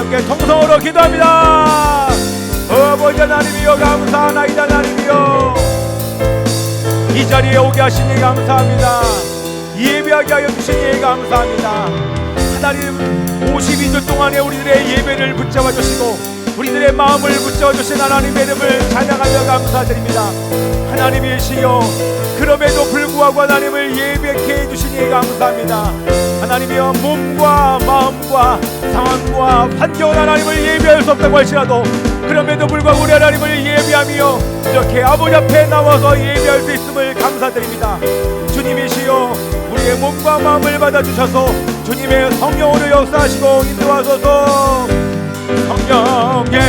함께 통성으로 기도합니다. 아버지 하나님이여 감사하나이다. 하나님이여 이 자리에 오게 하시니 감사합니다. 예배하게 하여 주시니 감사합니다. 하나님 52주 동안에 우리들의 예배를 붙잡아 주시고 우리들의 마음을 붙잡아 주신 하나님의 이름을 찬양하며 감사드립니다. 하나님이시여 그럼에도 불구하고 하나님을 예배케 해주시니 감사합니다. 하나님이여 몸과 마음과 상황과 환경은 하나님을 예배할 수 없다고 할지라도 그럼에도 불구하고 우리 하나님을 예배하며 이렇게 아버지 앞에 나와서 예배할 수 있음을 감사드립니다. 주님이시여 우리의 몸과 마음을 받아주셔서 주님의 성령으로 역사하시고 인도하소서. 성령의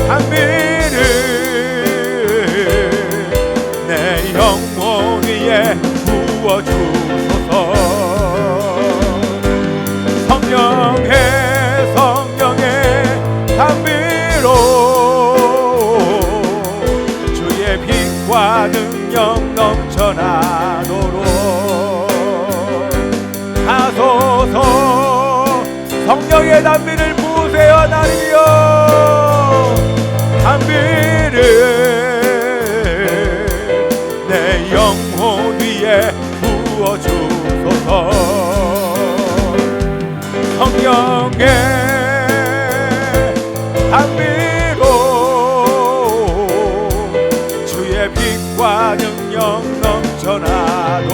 향기를 내 영혼 위에 부어주소서. 성령의 향기로 주의 빛과 능력 넘쳐나도록 하소서. 성령의 단비를 부으세요. 하나님이여 단비를 내 영혼 위에 부어주소서. 성령의 단비로 주의 빛과 능력 넘쳐나도록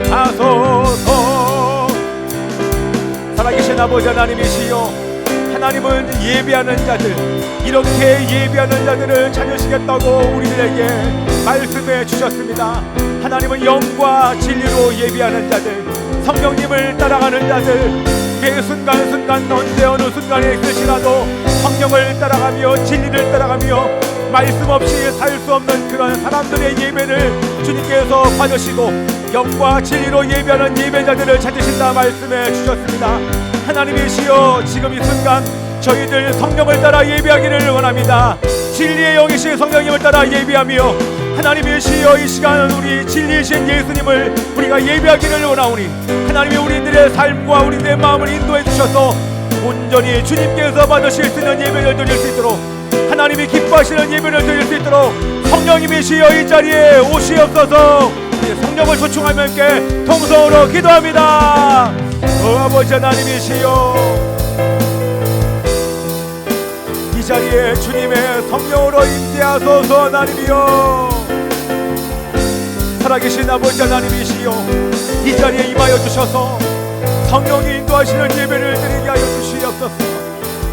하소서. 살아계신 아버지 하나님이시여 하나님은 예배하는 자들 이렇게 예배하는 자들을 찾으시겠다고 우리들에게 말씀해 주셨습니다. 하나님은 영과 진리로 예배하는 자들 성령님을 따라가는 자들 매 순간순간 언제 어느 순간에 있을지라도 성령을 따라가며 진리를 따라가며 말씀 없이 살 수 없는 그런 사람들의 예배를 주님께서 받으시고 영과 진리로 예배하는 예배자들을 찾으신다 말씀해 주셨습니다. 하나님이시여 지금 이 순간 저희들 성령을 따라 예배하기를 원합니다. 진리의 영이신 성령님을 따라 예배하며 하나님이시여 이 시간 우리 진리이신 예수님을 우리가 예배하기를 원하오니 하나님이 우리들의 삶과 우리들의 마음을 인도해 주셔서 온전히 주님께서 받으실 수 있는 예배를 드릴 수 있도록 하나님이 기뻐하시는 예배를 드릴 수 있도록 성령님이시여 이 자리에 오시옵소서. 성령을 초청하며 함께 통성으로 기도합니다. 아버지 하나님이시여 이 자리에 주님의 성령으로 임재하소서. 하나님이여 살아계신 아버지 하나님이시여 이 자리에 임하여 주셔서 성령이 인도하시는 예배를 드리게 하여 주시옵소서.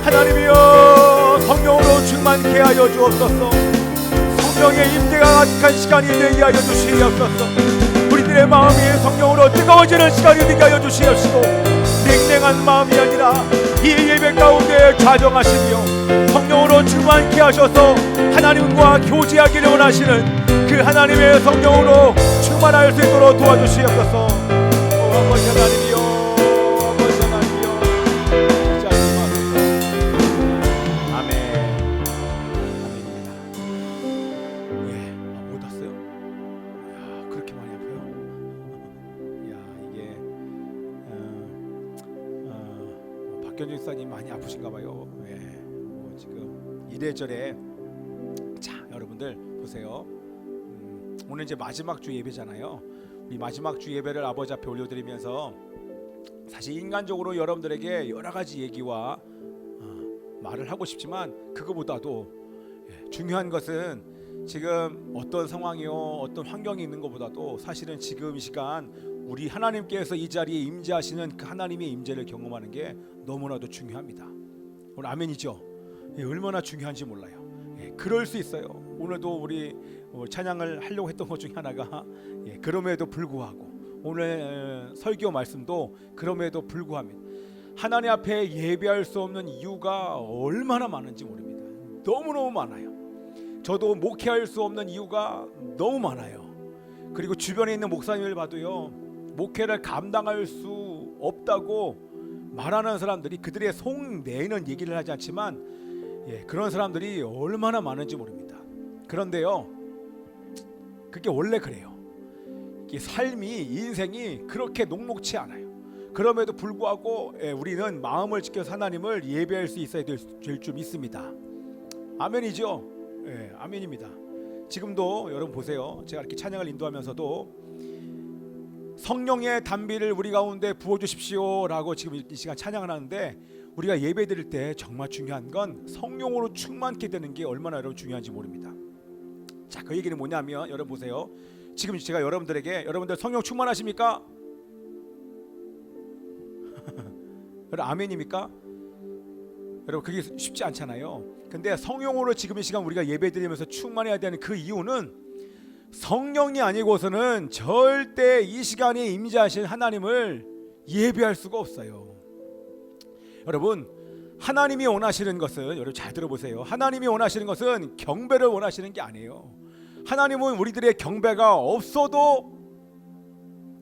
하나님이여 성령으로 충만케 하여 주옵소서. 성령의 임재가 가득한 시간이 되게 하여 주시옵소서. 우리들의 마음이 성령으로 뜨거워지는 시간이 되게 하여 주시옵시고 냉랭한 마음이 아니라 이 예배 가운데 좌정하시며 성령으로 충만케 하셔서 하나님과 교제하기를 원하시는 그 하나님의 성령으로 충만할 수 있도록 도와주시옵소서. 아버지 하나님이여 아버지 하나님이여 이제 말씀하소서. 아멘. 아멘입니다. 예, 못 왔어요? 야, 그렇게 많이 아파요? 야, 이게 박경준 사님 많이 아프신가 봐요. 예, 지금 이래저래. 자, 여러분들 보세요. 오늘 이제 마지막 주 예배잖아요. 우리 마지막 주 예배를 아버지 앞에 올려드리면서 사실 인간적으로 여러분들에게 여러 가지 얘기와 말을 하고 싶지만 그거보다도 중요한 것은 지금 어떤 상황이요 어떤 환경이 있는 것보다도 사실은 지금 이 시간 우리 하나님께서 이 자리에 임재하시는 그 하나님의 임재를 경험하는 게 너무나도 중요합니다. 오늘 아멘이죠? 얼마나 중요한지 몰라요. 그럴 수 있어요. 오늘도 우리 찬양을 하려고 했던 것 중에 하나가 그럼에도 불구하고 오늘 설교 말씀도 그럼에도 불구합니다. 하나님 앞에 예배할 수 없는 이유가 얼마나 많은지 모릅니다. 너무너무 많아요. 저도 목회할 수 없는 이유가 너무 많아요. 그리고 주변에 있는 목사님을 봐도요 목회를 감당할 수 없다고 말하는 사람들이 그들의 속내는 얘기를 하지 않지만 그런 사람들이 얼마나 많은지 모릅니다. 그런데요 그게 원래 그래요. 삶이 인생이 그렇게 녹록치 않아요. 그럼에도 불구하고 우리는 마음을 지켜서 하나님을 예배할 수 있어야 될 줄 믿습니다. 아멘이죠? 아멘입니다. 지금도 여러분 보세요. 제가 이렇게 찬양을 인도하면서도 성령의 단비를 우리 가운데 부어주십시오라고 지금 이 시간 찬양을 하는데, 우리가 예배 드릴 때 정말 중요한 건 성령으로 충만케 되는 게 얼마나 여러분 중요한지 모릅니다. 자, 그 얘기는 뭐냐면 여러분 보세요. 지금 제가 여러분들에게, 여러분들 성령 충만하십니까? 여러분 아멘입니까? 여러분 그게 쉽지 않잖아요. 근데 성령으로 지금 이 시간 우리가 예배 드리면서 충만해야 되는 그 이유는 성령이 아니고서는 절대 이 시간에 임재하신 하나님을 예배할 수가 없어요. 여러분 하나님이 원하시는 것은, 여러분 잘 들어보세요. 하나님이 원하시는 것은 경배를 원하시는 게 아니에요. 하나님은 우리들의 경배가 없어도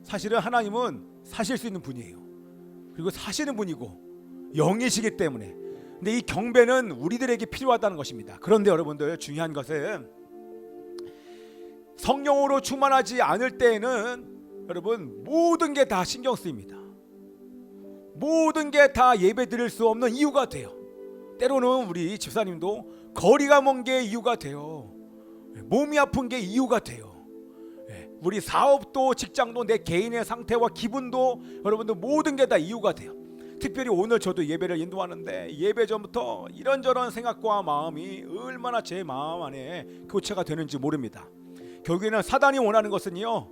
사실은 하나님은 사실 수 있는 분이에요. 그리고 사시는 분이고 영이시기 때문에. 근데 이 경배는 우리들에게 필요하다는 것입니다. 그런데 여러분들 중요한 것은 성령으로 충만하지 않을 때에는 여러분 모든 게 다 신경 쓰입니다. 모든 게 다 예배 드릴 수 없는 이유가 돼요. 때로는 우리 집사님도 거리가 먼 게 이유가 돼요. 몸이 아픈 게 이유가 돼요. 우리 사업도 직장도 내 개인의 상태와 기분도 여러분들 모든 게 다 이유가 돼요. 특별히 오늘 저도 예배를 인도하는데 예배 전부터 이런저런 생각과 마음이 얼마나 제 마음 안에 교체가 되는지 모릅니다. 결국에는 사단이 원하는 것은요,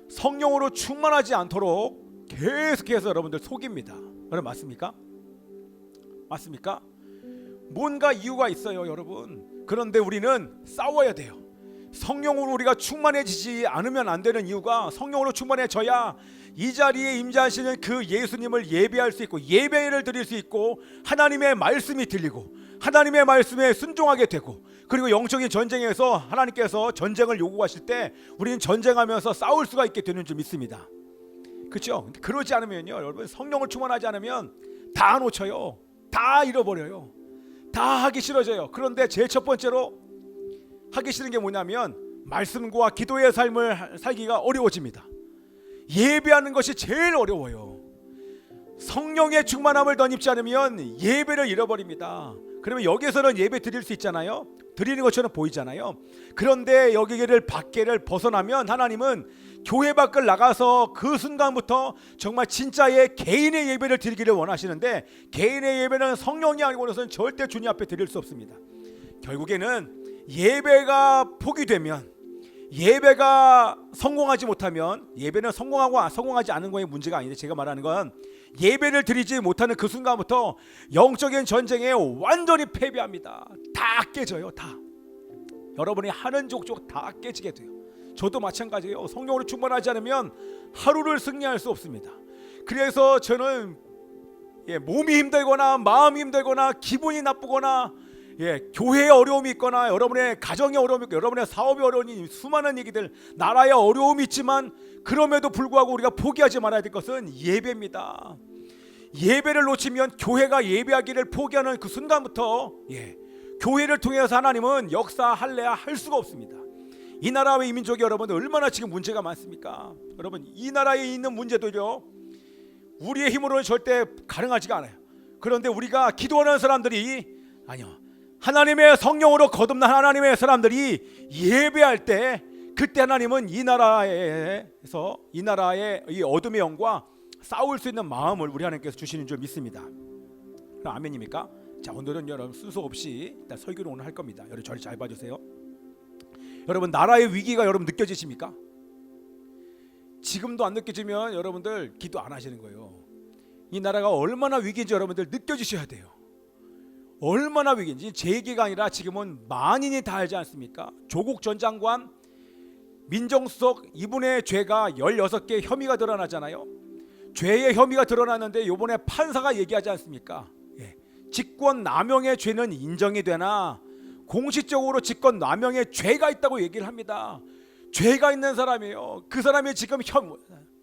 성령으로 충만하지 않도록 계속해서 여러분들 속입니다. 여러분 맞습니까? 맞습니까? 뭔가 이유가 있어요 여러분. 그런데 우리는 싸워야 돼요. 성령으로 우리가 충만해지지 않으면 안 되는 이유가, 성령으로 충만해져야 이 자리에 임재하시는 그 예수님을 예배할 수 있고 예배를 드릴 수 있고 하나님의 말씀이 들리고 하나님의 말씀에 순종하게 되고, 그리고 영적인 전쟁에서 하나님께서 전쟁을 요구하실 때 우리는 전쟁하면서 싸울 수가 있게 되는 줄 믿습니다. 그렇죠? 그러지 않으면요 여러분, 성령을 충만하지 않으면 다 놓쳐요. 다 잃어버려요. 다 하기 싫어져요. 그런데 제일 첫 번째로 하기 싫은 게 뭐냐면 말씀과 기도의 삶을 살기가 어려워집니다. 예배하는 것이 제일 어려워요. 성령의 충만함을 덧입지 않으면 예배를 잃어버립니다. 그러면 여기서는 예배 드릴 수 있잖아요. 드리는 것처럼 보이잖아요. 그런데 여기를 밖에를 벗어나면 하나님은 교회 밖을 나가서 그 순간부터 정말 진짜의 개인의 예배를 드리기를 원하시는데, 개인의 예배는 성령이 아니고는 절대 주님 앞에 드릴 수 없습니다. 결국에는 예배가 포기되면, 예배가 성공하지 못하면, 예배는 성공하고 성공하지 않은 거의 문제가 아닌데, 제가 말하는 건 예배를 드리지 못하는 그 순간부터 영적인 전쟁에 완전히 패배합니다. 다 깨져요. 다. 여러분이 하는 족족 다 깨지게 돼요. 저도 마찬가지예요. 성령으로 충만하지 않으면 하루를 승리할 수 없습니다. 그래서 저는 몸이 힘들거나 마음이 힘들거나 기분이 나쁘거나 교회에 어려움이 있거나 여러분의 가정에 어려움이 있고 여러분의 사업에 어려움이, 수많은 얘기들, 나라에 어려움이 있지만 그럼에도 불구하고 우리가 포기하지 말아야 될 것은 예배입니다. 예배를 놓치면, 교회가 예배하기를 포기하는 그 순간부터 교회를 통해서 하나님은 역사할래야 할 수가 없습니다. 이 나라의 이 민족이 여러분 얼마나 지금 문제가 많습니까? 여러분 이 나라에 있는 문제도요 우리의 힘으로는 절대 가능하지가 않아요. 그런데 우리가 기도하는 사람들이, 아니요, 하나님의 성령으로 거듭난 하나님의 사람들이 예배할 때, 그때 하나님은 이 나라에서, 이 나라의 이 어둠의 영과 싸울 수 있는 마음을 우리 하나님께서 주시는 줄 믿습니다. 아멘입니까? 자, 오늘은 여러분 순서 없이 일단 설교를 오늘 할 겁니다. 여러분 저를 잘 봐주세요. 여러분 나라의 위기가 여러분 느껴지십니까? 지금도 안 느껴지면 여러분들 기도 안 하시는 거예요. 이 나라가 얼마나 위기인지 여러분들 느껴지셔야 돼요. 얼마나 위기인지. 제 얘기가 아니라 지금은 만인이 다 알지 않습니까? 조국 전 장관, 민정수석, 이분의 죄가 16개 혐의가 드러나잖아요. 죄의 혐의가 드러났는데 이번에 판사가 얘기하지 않습니까? 직권 남용의 죄는 인정이 되나 공식적으로 직권 남용의 죄가 있다고 얘기를 합니다. 죄가 있는 사람이에요. 그 사람이 지금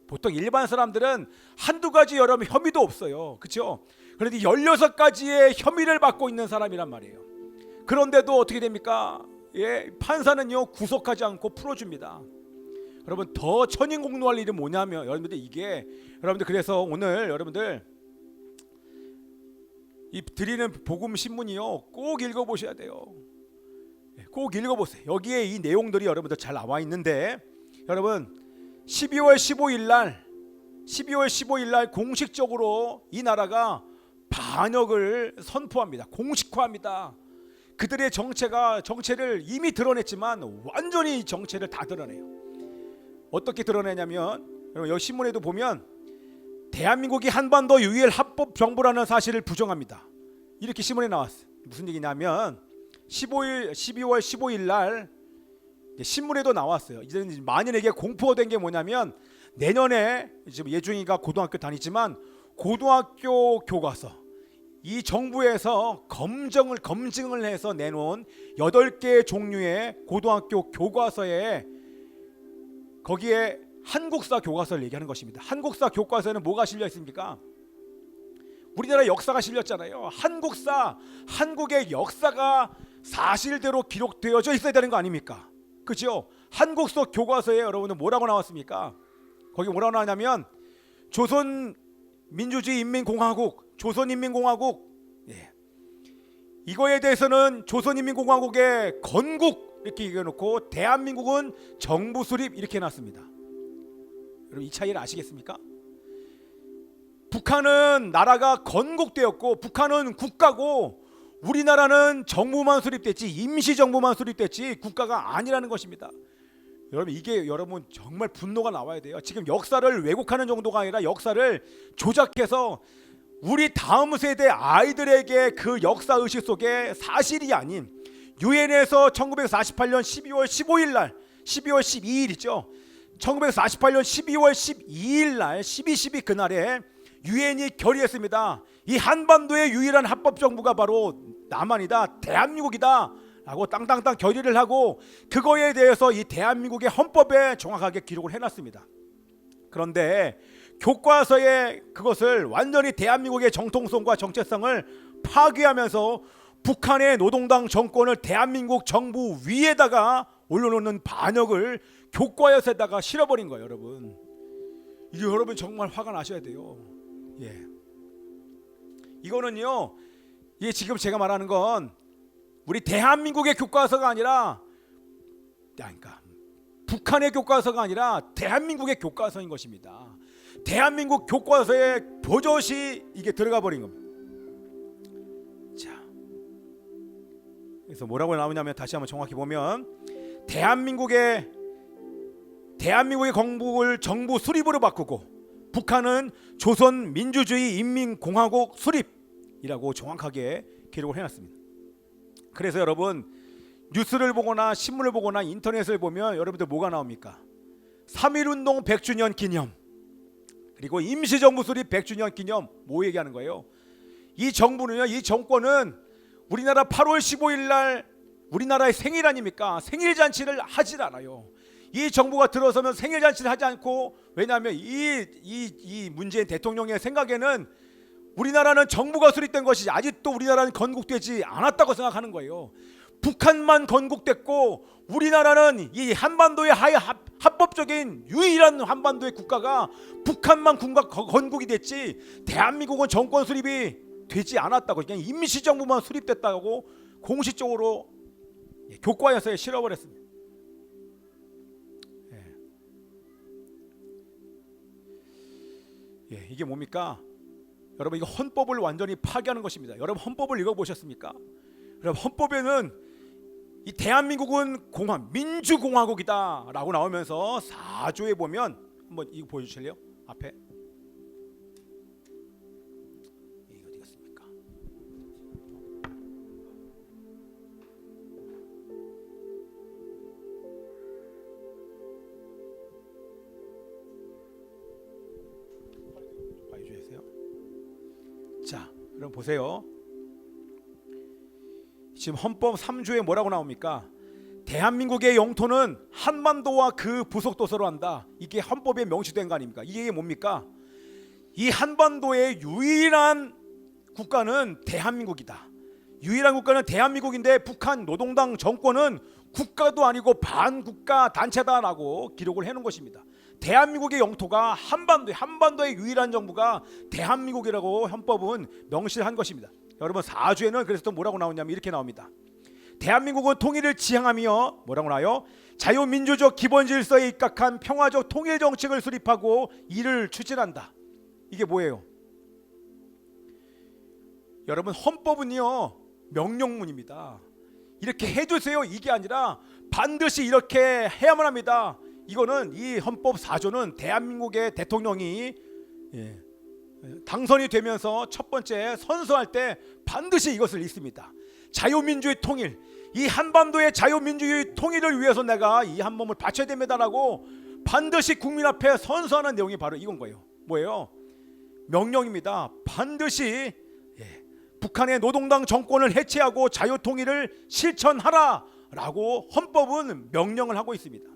보통 일반 사람들은 한두 가지 여러분 혐의도 없어요. 그렇죠? 그런데 16가지의 혐의를 받고 있는 사람이란 말이에요. 그런데도 어떻게 됩니까? 판사는요 구속하지 않고 풀어줍니다. 여러분 더 천인공노할 일은 뭐냐면 여러분들 이게 여러분들 그래서 오늘 여러분들 이 드리는 복음 신문이요 꼭 읽어보셔야 돼요. 꼭 읽어보세요. 여기에 이 내용들이 여러분들 잘 나와 있는데 여러분 12월 15일 날 공식적으로 이 나라가 반역을 선포합니다. 공식화합니다. 그들의 정체를 이미 드러냈지만 완전히 정체를 다 드러내요. 어떻게 드러내냐면 여러분 여기 신문에도 보면 대한민국이 한반도 유일 합법 정부라는 사실을 부정합니다. 이렇게 신문에 나왔어요. 무슨 얘기냐면 12월 15일 날 신문에도 나왔어요. 이제는 만인에게 공포된 게 뭐냐면 내년에 지금 예중이가 고등학교 다니지만 고등학교 교과서 이 정부에서 검증을 해서 내놓은 8개 종류의 고등학교 교과서에 거기에 한국사 교과서를 얘기하는 것입니다. 한국사 교과서에는 뭐가 실려 있습니까? 우리나라 역사가 실렸잖아요. 한국의 역사가 사실대로 기록되어져 있어야 되는 거 아닙니까? 그죠? 한국사 교과서에 여러분은 뭐라고 나왔습니까? 거기 뭐라고 나왔냐면 조선인민공화국 예. 이거에 대해서는 조선인민공화국의 건국 이렇게 얘기해놓고 대한민국은 정부 수립 이렇게 해놨습니다. 여러분 이 차이를 아시겠습니까? 북한은 나라가 건국되었고 북한은 국가고 우리나라는 정부만 수립됐지 임시정부만 수립됐지 국가가 아니라는 것입니다. 여러분 이게 여러분 정말 분노가 나와야 돼요. 지금 역사를 왜곡하는 정도가 아니라 역사를 조작해서 우리 다음 세대 아이들에게 그 역사의식 속에 사실이 아닌 유엔에서 1948년 12월 15일 날 12월 12일이죠. 1948년 12월 12일 날 12.12 그날에 유엔이 결의했습니다. 이 한반도의 유일한 합법 정부가 바로 남한이다, 대한민국이다 라고 땅땅땅 결의를 하고 그거에 대해서 이 대한민국의 헌법에 정확하게 기록을 해놨습니다. 그런데 교과서에 그것을 완전히 대한민국의 정통성과 정체성을 파괴하면서 북한의 노동당 정권을 대한민국 정부 위에다가 올려놓는 반역을 교과서에다가 실어버린 거예요. 여러분 이게 여러분 정말 화가 나셔야 돼요. 예. 이거는요 이게 지금 제가 말하는 건 우리 대한민국의 교과서가 아니라 그러니까 북한의 교과서가 아니라 대한민국의 교과서인 것입니다. 대한민국 교과서에 버젓이 이게 들어가 버린 겁니다. 자, 그래서 뭐라고 나오냐면 다시 한번 정확히 보면 대한민국의 건국을 정부 수립으로 바꾸고 북한은 조선민주주의 인민공화국 수립이라고 정확하게 기록을 해놨습니다. 그래서 여러분 뉴스를 보거나 신문을 보거나 인터넷을 보면 여러분들 뭐가 나옵니까? 3.1운동 100주년 기념 그리고 임시정부 수립 100주년 기념 뭐 얘기하는 거예요? 이 정부는요 이 정권은 우리나라 8월 15일 날 우리나라의 생일 아닙니까? 생일잔치를 하질 않아요. 이 정부가 들어서면 생일잔치를 하지 않고 왜냐하면 이 문재인 대통령의 생각에는 우리나라는 정부가 수립된 것이 아직도 우리나라는 건국되지 않았다고 생각하는 거예요. 북한만 건국됐고 우리나라는 이 한반도의 합법적인 유일한 한반도의 국가가 북한만 건국이 됐지 대한민국은 정권 수립이 되지 않았다고 그냥 임시정부만 수립됐다고 공식적으로 교과서에 실어버렸습니다. 이게 뭡니까? 여러분 이거 헌법을 완전히 파괴하는 것입니다. 여러분 헌법을 읽어보셨습니까? 여러분 헌법에는 이 대한민국은 민주공화국이다 라고 나오면서 4조에 보면 한번 이거 보여주실래요? 앞에 이게 어디 갔습니까? 봐주세요. 자, 여러분 보세요. 지금 헌법 3조에 뭐라고 나옵니까? 대한민국의 영토는 한반도와 그 부속도서로 한다. 이게 헌법에 명시된 거 아닙니까? 이게 뭡니까? 이 한반도의 유일한 국가는 대한민국이다. 유일한 국가는 대한민국인데 북한 노동당 정권은 국가도 아니고 반국가 단체다라고 기록을 해놓은 것입니다. 대한민국의 영토가 한반도의 유일한 정부가 대한민국이라고 헌법은 명시한 것입니다. 여러분 4조에는 그래서 또 뭐라고 나오냐면 이렇게 나옵니다. 대한민국은 통일을 지향하며 뭐라고 나와요? 자유민주적 기본 질서에 입각한 평화적 통일 정책을 수립하고 이를 추진한다. 이게 뭐예요? 여러분 헌법은요 명령문입니다. 이렇게 해주세요 이게 아니라 반드시 이렇게 해야만 합니다. 이거는 이 헌법 4조는 대한민국의 대통령이 당선이 되면서 첫 번째 선서할 때 반드시 이것을 읽습니다. 자유민주의 통일, 이 한반도의 자유민주의 통일을 위해서 내가 이 한 몸을 바쳐야 됩니다라고 반드시 국민 앞에 선서하는 내용이 바로 이건 거예요. 뭐예요? 명령입니다. 반드시 북한의 노동당 정권을 해체하고 자유통일을 실천하라라고 헌법은 명령을 하고 있습니다.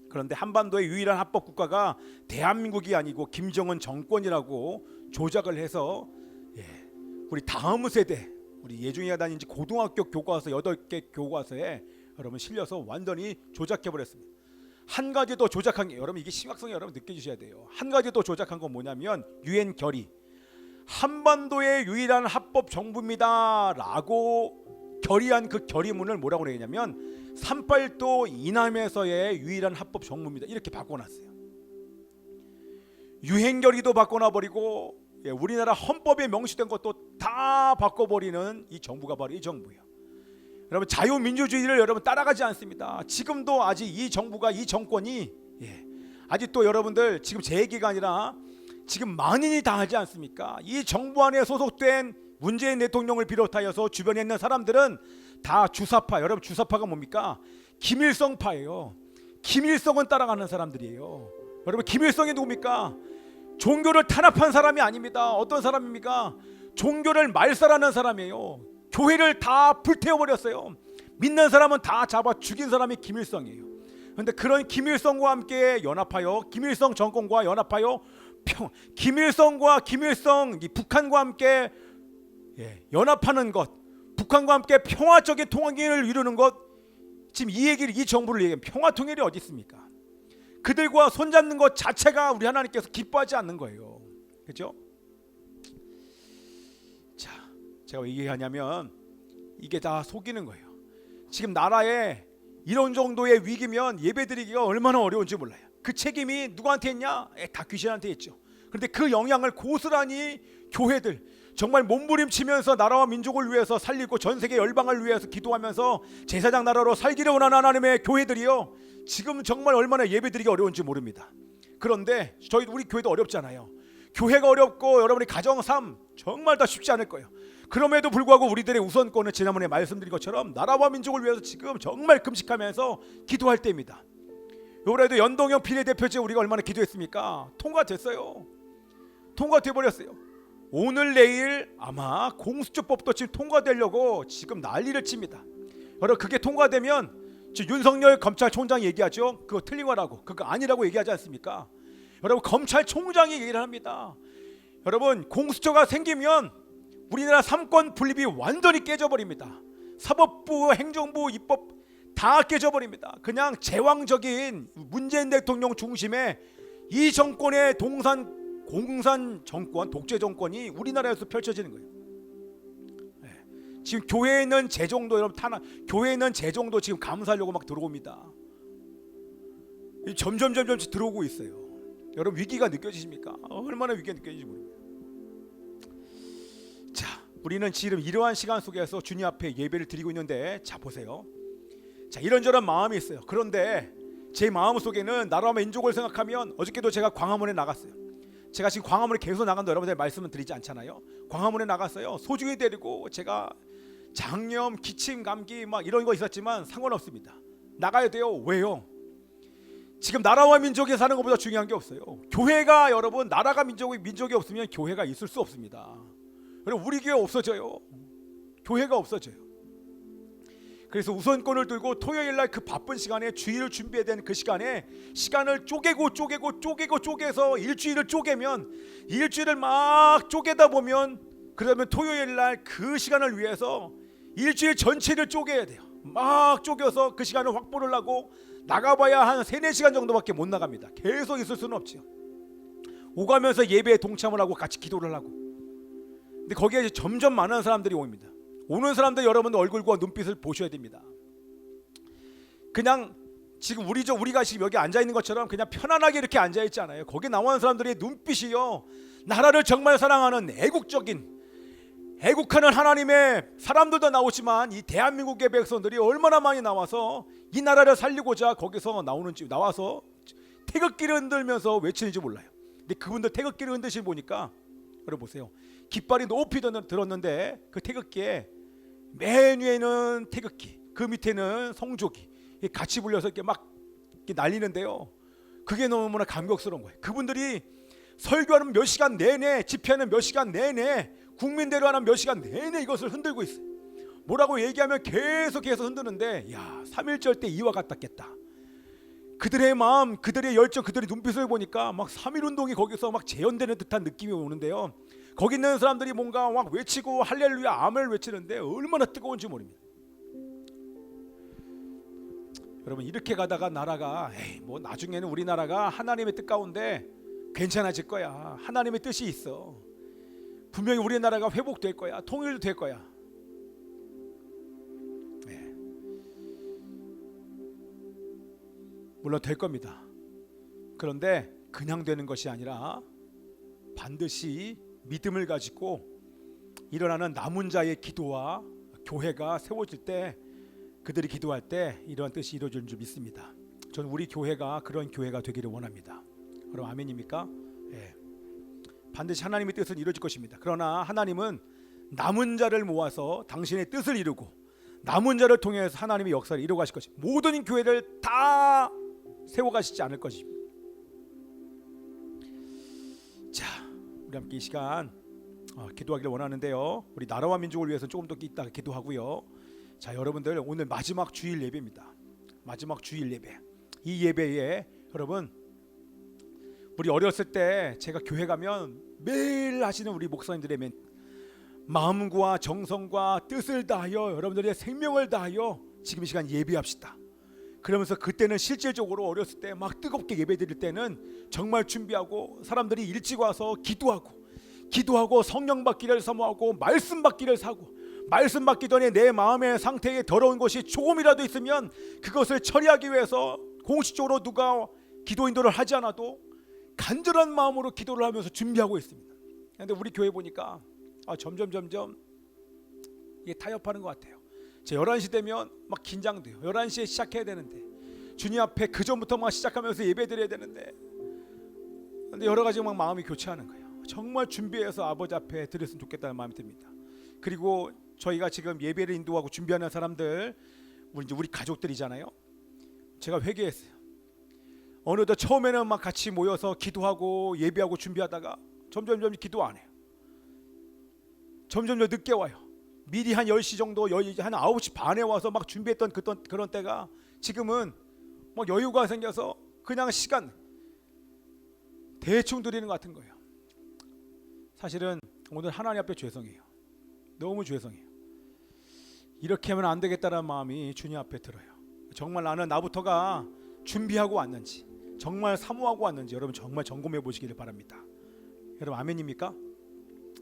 그런데 한반도의 유일한 합법 국가가 대한민국이 아니고 김정은 정권이라고 조작을 해서 우리 다음 세대 우리 예중이가 다닌 고등학교 교과서 8개 교과서에 여러분 실려서 완전히 조작해 버렸습니다. 한 가지 더 조작한 게 여러분 이게 심각성이 여러분 느껴주셔야 돼요. 한 가지 더 조작한 건 뭐냐면 유엔 결의 한반도의 유일한 합법 정부입니다라고 결의한 그 결의문을 뭐라고 그러냐면 38도 이남에서의 유일한 합법 정부입니다. 이렇게 바꿔놨어요. 유엔 결의도 바꿔놔버리고 우리나라 헌법에 명시된 것도 다 바꿔버리는 이 정부가 바로 이 정부예요. 여러분 자유민주주의를 여러분 따라가지 않습니다. 지금도 아직 이 정부가 이 정권이 아직도 여러분들 지금 제 얘기가 아니라 지금 만인이 다 하지 않습니까? 이 정부 안에 소속된 문재인 대통령을 비롯하여서 주변에 있는 사람들은 다 주사파. 여러분 주사파가 뭡니까? 김일성파예요. 김일성은 따라가는 사람들이에요. 여러분 김일성이 누굽니까? 종교를 탄압한 사람이 아닙니다. 어떤 사람입니까? 종교를 말살하는 사람이에요. 교회를 다 불태워버렸어요. 믿는 사람은 다 잡아 죽인 사람이 김일성이에요. 그런데 그런 김일성과 함께 연합하여 김일성 정권과 연합하여 김일성 북한과 함께 연합하는 것, 북한과 함께 평화적인 통일을 이루는 것, 지금 이 얘기를 이 정부를 얘기하면 평화 통일이 어디 있습니까? 그들과 손잡는 것 자체가 우리 하나님께서 기뻐하지 않는 거예요. 그렇죠? 자, 제가 왜 얘기하냐면 이게 다 속이는 거예요. 지금 나라에 이런 정도의 위기면 예배드리기가 얼마나 어려운지 몰라요. 그 책임이 누구한테 있냐? 다 귀신한테 있죠. 그런데 그 영향을 고스란히 교회들 정말 몸부림치면서 나라와 민족을 위해서 살리고 전 세계 열방을 위해서 기도하면서 제사장 나라로 살기를 원하는 하나님의 교회들이요, 지금 정말 얼마나 예배드리기 어려운지 모릅니다. 그런데 우리 교회도 어렵잖아요. 교회가 어렵고 여러분의 가정삶 정말 다 쉽지 않을 거예요. 그럼에도 불구하고 우리들의 우선권은 지난번에 말씀드린 것처럼 나라와 민족을 위해서 지금 정말 금식하면서 기도할 때입니다. 요번에도 연동형 비례대표제 우리가 얼마나 기도했습니까? 통과됐어요. 통과돼버렸어요. 오늘 내일 아마 공수처법도 지금 통과되려고 지금 난리를 칩니다. 여러분 그게 통과되면 윤석열 검찰총장이 얘기하죠. 그거 틀린 거라고, 그거 아니라고 얘기하지 않습니까? 여러분 검찰총장이 얘기를 합니다. 여러분 공수처가 생기면 우리나라 삼권 분립이 완전히 깨져버립니다. 사법부, 행정부, 입법 다 깨져버립니다. 그냥 제왕적인 문재인 대통령 중심의 이 정권의 공산 정권, 독재 정권이 우리나라에서 펼쳐지는 거예요. 지금 교회에 있는 재정도 여러분 교회에 있는 재정도 지금 감사하려고 막 들어옵니다. 점점 들어오고 있어요. 여러분 위기가 느껴지십니까? 얼마나 위기가 느껴지는지 모릅니다. 자, 우리는 지금 이러한 시간 속에서 주님 앞에 예배를 드리고 있는데, 자 보세요. 자, 이런저런 마음이 있어요. 그런데 제 마음 속에는 나라와 민족을 생각하면, 어저께도 제가 광화문에 나갔어요. 제가 지금 광화문에 계속 나간다 여러분들 말씀을 드리지 않잖아요. 광화문에 나갔어요. 소중히 데리고 제가 장염, 기침, 감기 막 이런 거 있었지만 상관없습니다. 나가야 돼요. 왜요? 지금 나라와 민족이 사는 것보다 중요한 게 없어요. 교회가 여러분 나라가 민족이 없으면 교회가 있을 수 없습니다. 여러분 우리 교회 없어져요. 교회가 없어져요. 그래서 우선권을 들고 토요일날 그 바쁜 시간에 주일을 준비해야 되는 그 시간에 시간을 쪼개서 일주일을 쪼개면, 일주일을 막 쪼개다 보면 그러면 토요일날 그 시간을 위해서 일주일 전체를 쪼개야 돼요. 막 쪼개서 그 시간을 확보를 하고 나가봐야 한 3-4시간 정도밖에 못 나갑니다. 계속 있을 수는 없죠. 오가면서 예배에 동참을 하고 같이 기도를 하고. 근데 거기에 이제 점점 많은 사람들이 옵니다. 오는 사람들 여러분들 얼굴과 눈빛을 보셔야 됩니다. 그냥 지금 우리가 지금 여기 앉아 있는 것처럼 그냥 편안하게 이렇게 앉아 있지 않아요. 거기 나오는 사람들의 눈빛이요, 나라를 정말 사랑하는 애국하는 하나님의 사람들도 나오지만 이 대한민국의 백성들이 얼마나 많이 나와서 이 나라를 살리고자 거기서 나와서 태극기를 흔들면서 외치는지 몰라요. 근데 그분들 태극기를 흔드시고 보니까 여러분 보세요. 깃발이 높이 들었는데 그 태극기에 맨 위에는 태극기, 그 밑에는 성조기 같이 불려서 이렇게 막 이렇게 날리는데요. 그게 너무나 감격스러운 거예요. 그분들이 설교하는 몇 시간 내내, 집회하는 몇 시간 내내, 국민대로 하는 몇 시간 내내 이것을 흔들고 있어요. 뭐라고 얘기하면 계속해서 흔드는데, 야, 3.1절 때 이와 같았겠다. 그들의 마음, 그들의 열정, 그들의 눈빛을 보니까 막 3.1운동이 거기서 막 재현되는 듯한 느낌이 오는데요. 거기 있는 사람들이 뭔가 막 외치고 할렐루야 아멘을 외치는데 얼마나 뜨거운지 모릅니다. 여러분, 이렇게 가다가 나라가 뭐 나중에는 우리나라가 하나님의 뜻 가운데 괜찮아질 거야. 하나님의 뜻이 있어. 분명히 우리나라가 회복될 거야. 통일도 될 거야. 네. 물론 될 겁니다. 그런데 그냥 되는 것이 아니라 반드시 믿음을 가지고 일어나는 남은 자의 기도와 교회가 세워질 때, 그들이 기도할 때 이러한 뜻이 이루어지는 줄 믿습니다. 저는 우리 교회가 그런 교회가 되기를 원합니다. 그럼 아멘입니까? 예. 반드시 하나님의 뜻은 이루어질 것입니다. 그러나 하나님은 남은 자를 모아서 당신의 뜻을 이루고 남은 자를 통해서 하나님의 역사를 이루어 가실 것입니다. 모든 교회를 다 세워 가시지 않을 것입니다. 자, 우리 함께 이 시간 기도하기를 원하는데요. 우리 나라와 민족을 위해서 조금 더 이따가 기도하고요. 자, 여러분들 오늘 마지막 주일 예배입니다. 마지막 주일 예배. 이 예배에 여러분, 우리 어렸을 때 제가 교회 가면 매일 하시는 우리 목사님들의 마음과 정성과 뜻을 다하여 여러분들의 생명을 다하여 지금 이 시간 예배합시다. 그러면서 그때는 실질적으로 어렸을 때 막 뜨겁게 예배 드릴 때는 정말 준비하고 사람들이 일찍 와서 기도하고 성령 받기를 사모하고 말씀 받기를 사고, 말씀 받기 전에 내 마음의 상태에 더러운 것이 조금이라도 있으면 그것을 처리하기 위해서 공식적으로 누가 기도 인도를 하지 않아도 간절한 마음으로 기도를 하면서 준비하고 있습니다. 그런데 우리 교회 보니까 점점 이게 타협하는 것 같아요. 제 11시 되면 막 긴장돼요. 11시에 시작해야 되는데, 주님 앞에 그 전부터 막 시작하면서 예배 드려야 되는데, 근데 여러 가지 막 마음이 교체하는 거예요. 정말 준비해서 아버지 앞에 드렸으면 좋겠다는 마음이 듭니다. 그리고 저희가 지금 예배를 인도하고 준비하는 사람들, 우리 가족들이잖아요. 제가 회개했어요. 어느덧 처음에는 막 같이 모여서 기도하고 예배하고 준비하다가 점점 기도 안 해요. 점점 늦게 와요. 미리 한 10시 정도, 한 9시 반에 와서 막 준비했던 그런 때가 지금은 막 여유가 생겨서 그냥 시간 대충 드리는 것 같은 거예요. 사실은 오늘 하나님 앞에 죄송해요. 너무 죄송해요. 이렇게 하면 안 되겠다는 마음이 주님 앞에 들어요. 정말 나는 나부터가 준비하고 왔는지, 정말 사모하고 왔는지 여러분 정말 점검해 보시기를 바랍니다. 여러분 아멘입니까?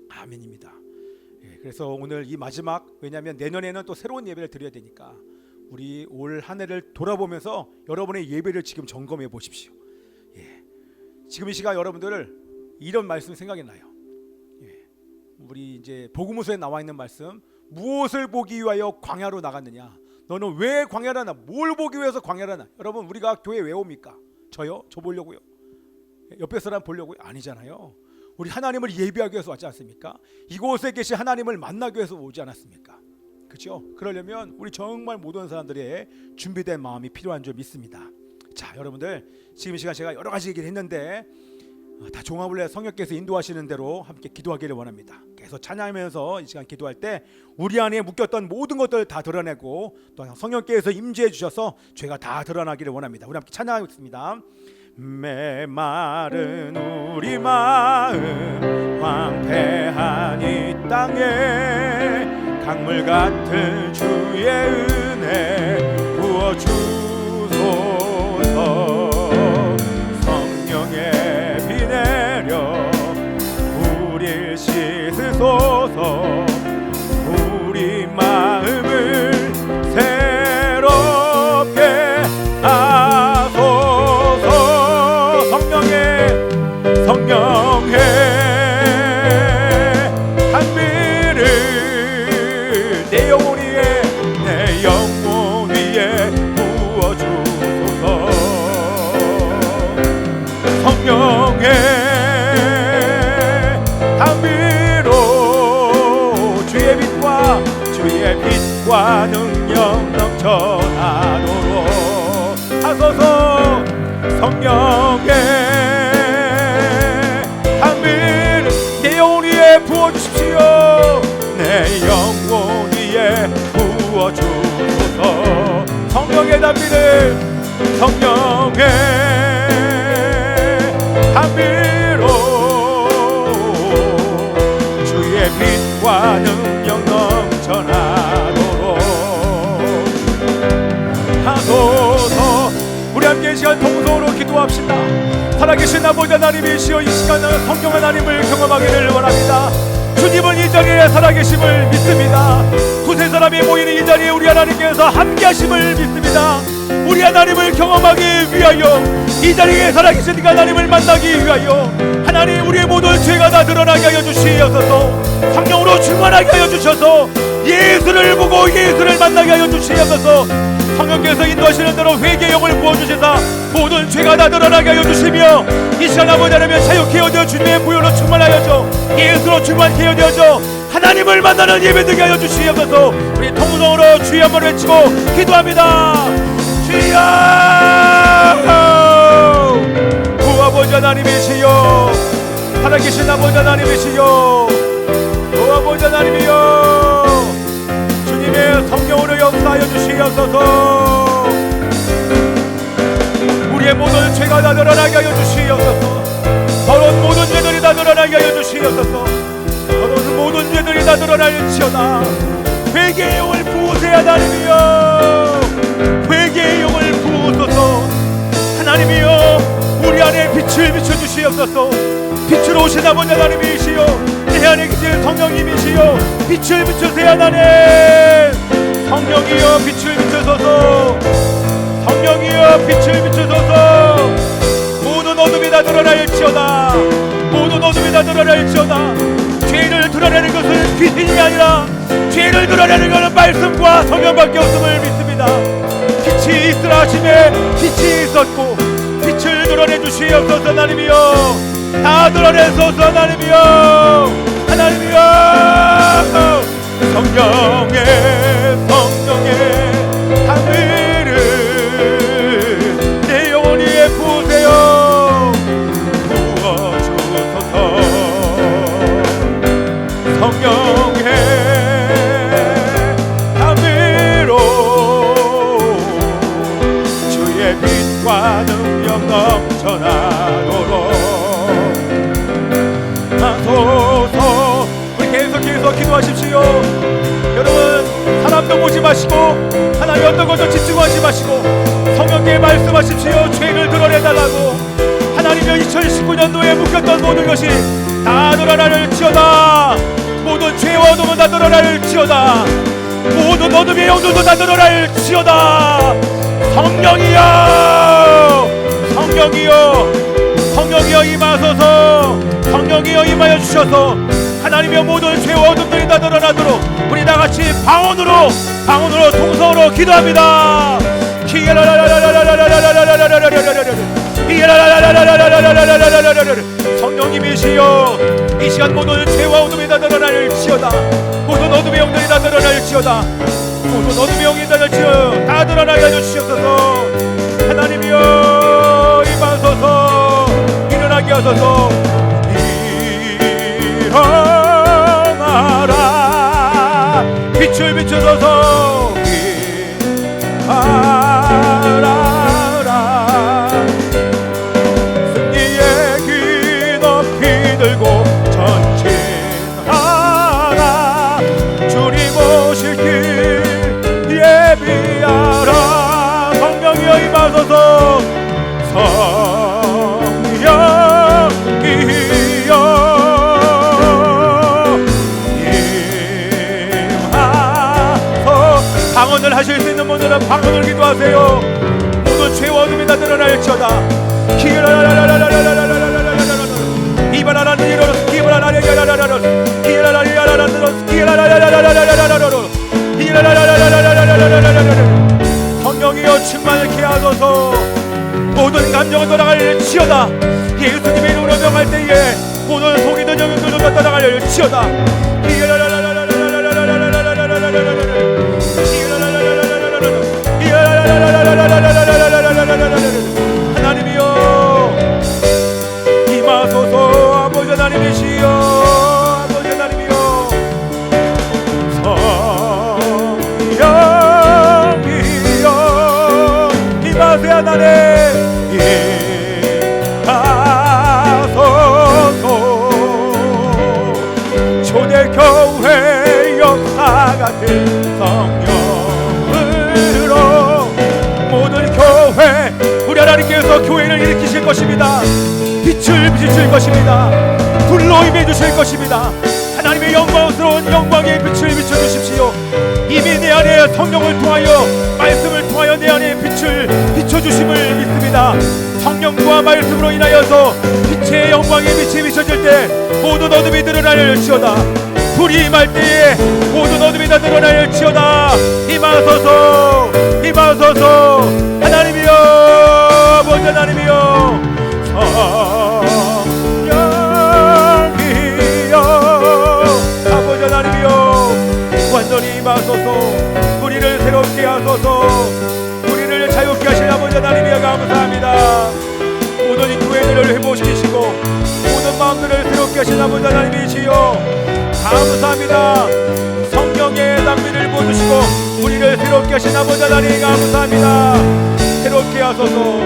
아멘입니다. 예, 그래서 오늘 이 마지막, 왜냐하면 내년에는 또 새로운 예배를 드려야 되니까 우리 올 한 해를 돌아보면서 여러분의 예배를 지금 점검해 보십시오. 예, 지금 이 시간 여러분들 이런 말씀 생각이 나요. 예, 우리 이제 복음서에 나와 있는 말씀, 무엇을 보기 위하여 광야로 나갔느냐? 너는 왜 광야로 나? 뭘 보기 위해서 광야로 나? 여러분 우리가 교회 왜 옵니까? 저요? 저 보려고요? 옆에 사람 보려고요? 아니잖아요. 우리 하나님을 예배하기 위해서 왔지 않습니까? 이곳에 계신 하나님을 만나기 위해서 오지 않았습니까? 그렇죠? 그러려면 우리 정말 모든 사람들의 준비된 마음이 필요한 줄 믿습니다. 자, 여러분들 지금 이 시간 제가 여러 가지 얘기를 했는데 다 종합을 해 성령께서 인도하시는 대로 함께 기도하기를 원합니다. 계속 찬양하면서 이 시간 기도할 때 우리 안에 묶였던 모든 것들 다 드러내고 또 성령께서 임재해 주셔서 죄가 다 드러나기를 원합니다. 우리 함께 찬양하겠습니다. 메마른 우리 마음 황폐한 이 땅에 강물 같은 주의 은혜 부어주소서. 성령의 비 내려 우릴 씻으소서. 우리 마음을 새롭게 하소서. 성령의 한미를 내 영혼 위에 부어주소서. 성령의 한미로 주의 빛과 능력 넘쳐나도록 하소서. 성령의 한미를 내 영혼 위에 부어주십시오. 내 영혼 위에 부어주소서. 성령의 단비를, 성령의 단비로 주의 빛과 능력 넘쳐나도록 하소서. 우리 함께 이 시간 통성으로 기도합시다. 살아계신 아버지 하나님이시여, 이 시간은 성령 하나님을 경험하기를 원합니다. 주님은 이 자리에 살아계심을 믿습니다. 두세 사람이 모이는 이 자리에 우리 하나님께서 함께하심을 믿습니다. 우리 하나님을 경험하기 위하여, 이 자리에 살아계신 하나님을 만나기 위하여 하나님 우리의 모든 죄가 다 드러나게 하여 주시옵소서. 성령으로 충만하게 하여 주셔서 예수를 보고 예수를 만나게 하여 주시옵소서. 성령께서 인도하시는 대로 회개의 영을 부어주시사 모든 죄가 다 드러나게 하여 주시며, 이 시간 아버지 하나님 자유케 하여 주님의 부여로 충만하여져 예수로 충만케 하여져 하나님을 만나는 예배 되게 하여 주시옵소서. 우리 통성으로 주여 한번 외치고 기도합니다. 주여! 구 아버지 하나님이시여, 살아계신 아버지 하나님이시여, 구 아버지 하나님이여, 주님의 성령으로 역사하여 주시옵소서. 우리의 모든 죄가 다 드러나게 하여 주시옵소서. 더러운 모든 죄들이 다 드러나게 하여 주시옵소서. 더러운 모든 죄들이 다 드러날지어다. 회개의 영을 부으세요 하나님이여. 회개의 영을 부으소서. 하나님이여, 우리 안에 빛을 비춰주시옵소서. 빛으로 오신 아버지 하나님이시여, 내 안에 계신 성령님이시여, 빛을 비추세요 하나님. 성령이여 빛을 비추소서. 성령이여 빛을 비추소서. 모든 어둠이 다 드러날지어다. 모든 어둠이 다 드러날지어다. 죄를 드러내는 것은 귀신이 아니라 죄를 드러내는 것은 말씀과 성령밖에 없음을 믿습니다. 빛이 있으라 하심에 빛이 있었고, 빛을 드러내 주시옵소서. 하나님이여 다 드러내소서. 하나님이여, 하나님이여, 성령의 단비를 내 영혼 위에 부으세요. 부어주소서. 성령의 단비로 주의 빛과 능력 넘쳐나도록 하소서. 우리 계속해서 기도하십시오. 여러분, 사람도 보지 마시고 하나님 어떤 것도 집중하지 마시고 성령께 말씀하십시오. 죄를 드러내달라고. 하나님여, 2019년도에 묶였던 모든 것이 다 드러날지어다. 모든 죄와 어둠은 다 드러날지어다. 모든 어둠의 영들도 다 드러날지어다. 성령이여, 성령이여, 성령이여 임하소서. 성령이여 임하여 주셔서 하나님의 모든 죄와 어둠들이 다 드러나도록 우리 다같이 방언으로 통성으로 기도합니다. 성령님이시여, 이 시간 모든 죄와 어둠이 다 드러날지어다. 모든 어둠의 영들이 다 드러날지어다. 모든 어둠의 영이 다 드러나게 하여 주시옵소서. 하나님이여 임하소서. 일어나게 하소서. 일어나라. 빛을 비추소서. 일어나라. 승리의 길 높이 들고 전진하라. 주님 임하세요. 모든 죄와 어둠이 다 드러날지어다. 성령이여 충만케 하소서. 모든 감정은 떠나갈지어다. 예수님의 이름으로 명할 때에 모든 속이든 영역들도 떠나갈지어다. 하나님이여 임하소서. 아버지 하나님이시여, 아버지 하나님이여, 성령이여 임하세요. 하나님 임하소서. 초대교회 역사 같은 성령으로 모든 교회, 우리 하나님께서 교회를 일으키실 것입니다. 빛을 비추실 것입니다. 불로 임해주실 것입니다. 하나님의 영광스러운 영광의 빛을 비춰주십시오. 이미 내 안에 성령을 통하여, 말씀을 통하여 내 안에 빛을 비춰주심을 믿습니다. 성령과 말씀으로 인하여서 빛의 영광의 빛이 비춰질 때 모든 어둠이 드러날지어다. 불이 임할 때에 모든 어둠이 다 드러날지어다. 임하소서, 임하소서. 하나님이여, 아버지 하나님이여, 성령이여, 아버지 하나님이여, 완전히 임하소서. 우리를 새롭게 하소서. 우리를 자유케 하신 아버지 하나님이여 감사합니다. 모든 교회들을 회복시키시고 모든 마음들을 새롭게 하신 아버지 하나님이시여 감사합니다. 성령의 낭비를 부어주시고 우리를 새롭게 하신 아버지 하나님 감사합니다. 새롭게 하소서.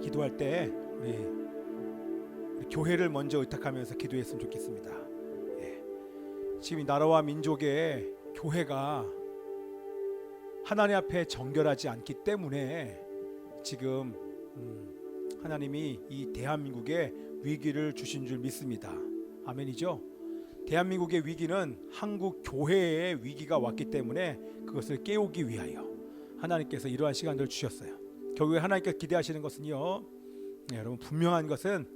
기도할 때 우리 교회를 먼저 의탁하면서 기도했으면 좋겠습니다. 지금 이 나라와 민족의 교회가 하나님 앞에 정결하지 않기 때문에 지금 하나님이 이 대한민국에 위기를 주신 줄 믿습니다. 아멘이죠? 대한민국의 위기는 한국 교회의 위기가 왔기 때문에 그것을 깨우기 위하여 하나님께서 이러한 시간을 주셨어요. 결국에 하나님께서 기대하시는 것은요, 여러분 분명한 것은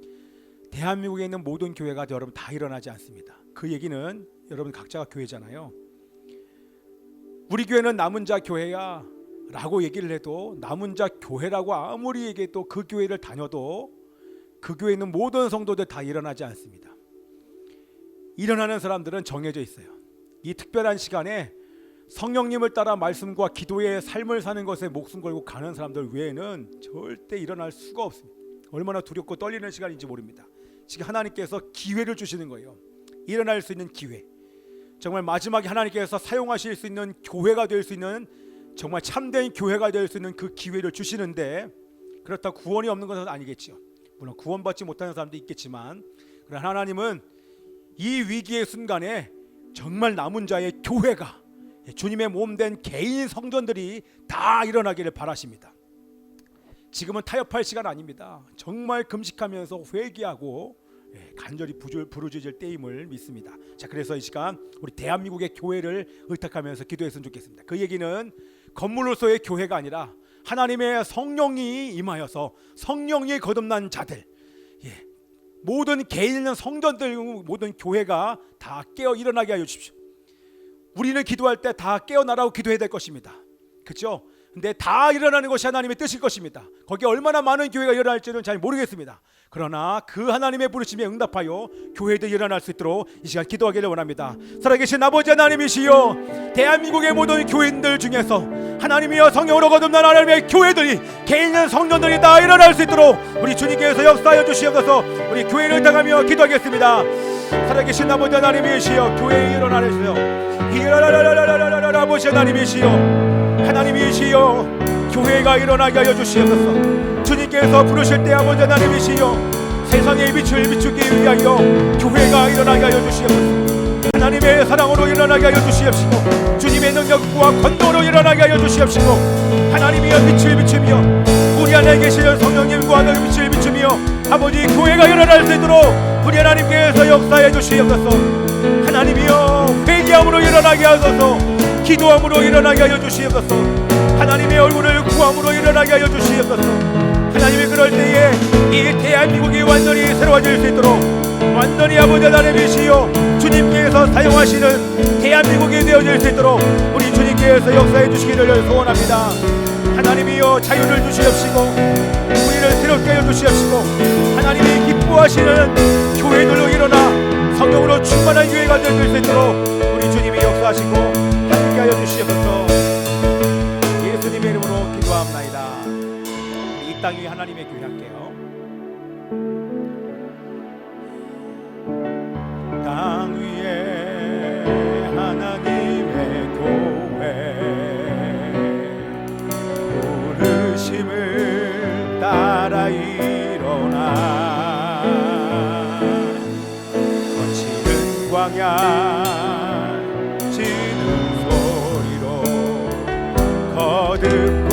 대한민국에 있는 모든 교회가 여러분 다 일어나지 않습니다. 그 얘기는 여러분 각자가 교회잖아요. 우리 교회는 남은 자 교회야 라고 얘기를 해도 남은 자 교회라고 아무리 얘기해도 그 교회를 다녀도 그 교회에 있는 모든 성도들 다 일어나지 않습니다. 일어나는 사람들은 정해져 있어요. 이 특별한 시간에 성령님을 따라 말씀과 기도의 삶을 사는 것에 목숨 걸고 가는 사람들 외에는 절대 일어날 수가 없습니다. 얼마나 두렵고 떨리는 시간인지 모릅니다. 지금 하나님께서 기회를 주시는 거예요. 일어날 수 있는 기회. 정말 마지막에 하나님께서 사용하실 수 있는 교회가 될 수 있는 정말 참된 교회가 될 수 있는 그 기회를 주시는데, 그렇다고 구원이 없는 것은 아니겠죠. 물론 구원받지 못하는 사람도 있겠지만, 그러나 하나님은 이 위기의 순간에 정말 남은 자의 교회가, 주님의 몸된 개인 성전들이 다 일어나기를 바라십니다. 지금은 타협할 시간 아닙니다. 정말 금식하면서 회개하고 간절히 부르짖을 때임을 믿습니다. 자, 그래서 이 시간 우리 대한민국의 교회를 의탁하면서 기도했으면 좋겠습니다. 그 얘기는 건물로서의 교회가 아니라 하나님의 성령이 임하여서 성령이 거듭난 자들, 모든 개인 있는 성전들, 모든 교회가 다 깨어 일어나게 하여 주십시오. 우리는 기도할 때 다 깨어나라고 기도해야 될 것입니다. 그렇죠? 근데 다 일어나는 것이 하나님의 뜻일 것입니다. 거기에 얼마나 많은 교회가 일어날지는 잘 모르겠습니다. 그러나 그 하나님의 부르심에 응답하여 교회도 일어날 수 있도록 이 시간 기도하기를 원합니다. 살아계신 아버지 하나님이시여, 대한민국의 모든 교인들 중에서 하나님이여 성령으로 거듭난 하나님의 교회들이, 개인 성전들이 다 일어날 수 있도록 우리 주님께서 역사하여 주시옵소서. 우리 교회를 당하며 기도하겠습니다. 살아계신 아버지 하나님이시여, 교회에 일어나시여, 일어나라 아버지 하나님이시여, 하나님이시여, 교회가 일어나게 하여 주시옵소서. 주님께서 부르실 때 아버지 하나님이시여, 세상의 빛을 비추기 위하여 교회가 일어나게 하여 주시옵소서. 하나님의 사랑으로 일어나게 하여 주시옵시고, 주님의 능력과 권능으로 일어나게 하여 주시옵시고, 하나님이여 빛을 비추며 우리 안에 계시는 성령님과 하늘 빛을 비추며 아버지 교회가 일어날 수 있도록 우리 하나님께서 역사해 주시옵소서. 하나님이여 회개함으로 일어나게 하소서. 기도함으로 일어나게 하여 주시옵소서. 하나님의 얼굴을 구함으로 일어나게 하여 주시옵소서. 하나님이 그럴 때에 이 대한민국이 완전히 새로워질 수 있도록 완전히 아버지 하나님이시여 주님께서 사용하시는 대한민국이 되어질 수 있도록 우리 주님께서 역사해 주시기를 소원합니다. 하나님이여 자유를 주시옵시고 우리를 새롭게 하여 주시옵시고 하나님이 기뻐하시는 교회들로 일어나 성령으로 충만한 교회가 되어질 수 있도록 우리 주님이 역사하시고 함께 하여 주시옵소서. 예수님의 이름으로 기도합나이다. 이 땅 위에 하나님의 교회 할게요. 땅 위에 하나님의 교회 부르심을 따라 일어나 거칠은 광야 지는 소리로 거듭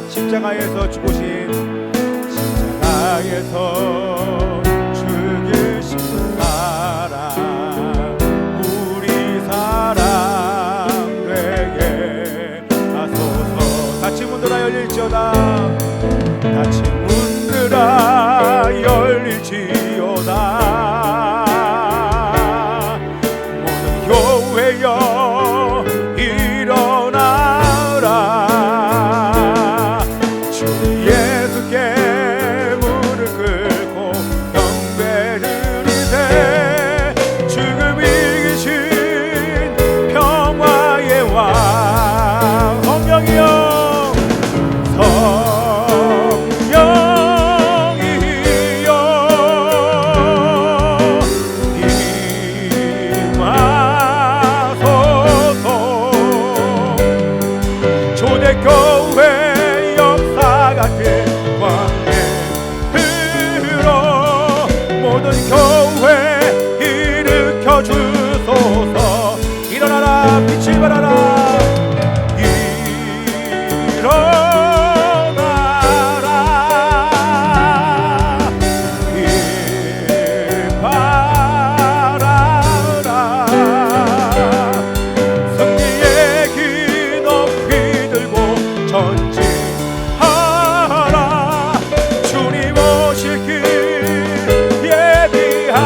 십자가에서 죽으신 십자가에서 죽으신 사랑 우리 사랑 되게 하소서. 닫힌 문들아 열릴지어다. 닫힌 문들아 열릴지어다. 모든 교회여 일어나라. 초대교회 역사 같은 광해 흘러 모든 교회 일으켜 주소서. 일어나라 빛을 발하라. 일어나라 빛 발하라. 승리의 길 높이 들고 전진하라. 주님 오실 길 예비하라.